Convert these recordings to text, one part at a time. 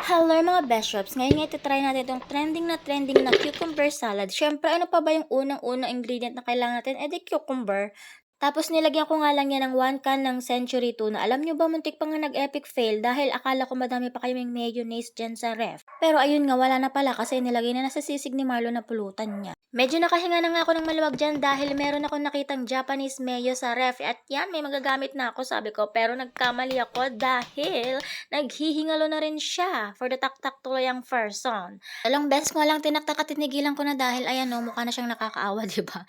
Hello mga beshops! Ngayon nga iti-try natin itong trending na cucumber salad. Siyempre, ano pa ba yung unang-unang ingredient na kailangan natin? Eh di cucumber. Tapos nilagyan ko nga lang yan ng 1 can ng Century Tuna. Alam nyo ba, muntik pa nga nag-epic fail dahil akala ko madami pa kayong mayonnaise dyan sa ref. Pero ayun nga, wala na pala kasi nilagay na nasa sisig ni Marlo na pulutan niya. Medyo nakahinga na nga ako ng maluwag dyan dahil meron akong nakitang Japanese mayo sa ref at yan, may magagamit na ako sabi ko. Pero nagkamali ako dahil naghihingalo na rin siya for the taktak tuloy ang person. Dalawang beses ko nga lang tinaktak at tinigilan ko na dahil ayan no, mukha na siyang nakakaawa, di ba?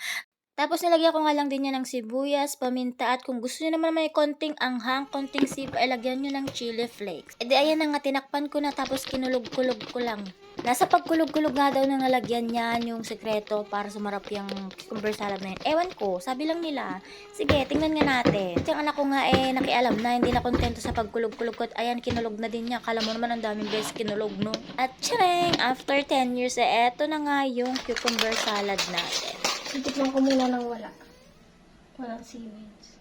Tapos nilagyan ko nga lang din niya ng sibuyas, paminta at kung gusto niyo naman may konting anghang, konting sip, ay lagyan niyo ng chili flakes. E di ayan na nga, tinakpan ko na tapos kinulog-kulog ko lang. Nasa pagkulog-kulog nga daw na nalagyan niyan yung sekreto para sumarap yung cucumber salad na yun. Ewan ko, sabi lang nila. Sige, tingnan nga natin. Yung anak ko nga nakialam na, hindi na kontento sa pagkulog-kulog ko at ayan, kinulog na din niya. Kala mo naman ang daming beses kinulog, no? At tiyareng, after 10 years, eto na nga yung cucumber salad natin. Titikman ko muna ng wala. Walang seaweeds.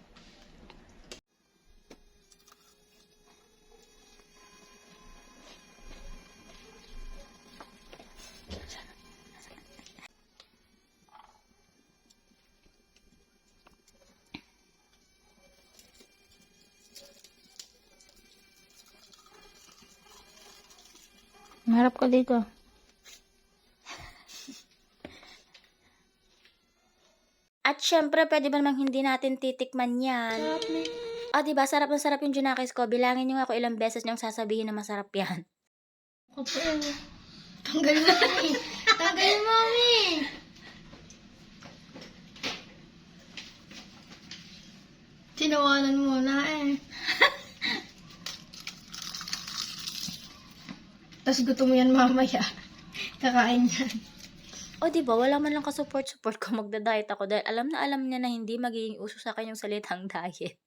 Harap ka dito. At syempre, pwede ba namang hindi natin titikman yan? Sarap na yun. Diba? Sarap na sarap yung junakis ko. Bilangin nyo nga kung ilang beses niyang sasabihin na masarap yan. Opo, tanggal mami. Tanggal mami. Tinawanan mo na Tapos gutom mo yan mamaya. Kakain yan. Diba? Wala man lang ka-support kung magda-diet ako dahil alam na alam niya na hindi magiging uso sa akin yung salitang diet.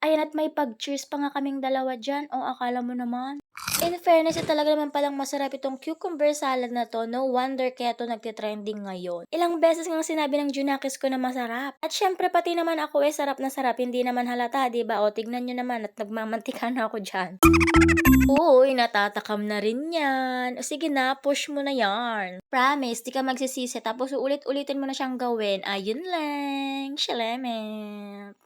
Ayan, at may pag-cheers pa nga kaming dalawa dyan. Akala mo naman. In fairness, talaga naman palang masarap itong cucumber salad na to. No wonder kaya to nagtitrending ngayon. Ilang beses nga sinabi ng Junakis ko na masarap. At syempre, pati naman ako sarap na sarap. Hindi naman halata, diba? Tignan nyo naman at nagmamantika na ako dyan. Uy, natatakam na rin yan. Sige na, push mo na yarn. Promise, di ka magsisisi tapos ulit-ulitin mo na siyang gawin. Ayun lang. Shalemet.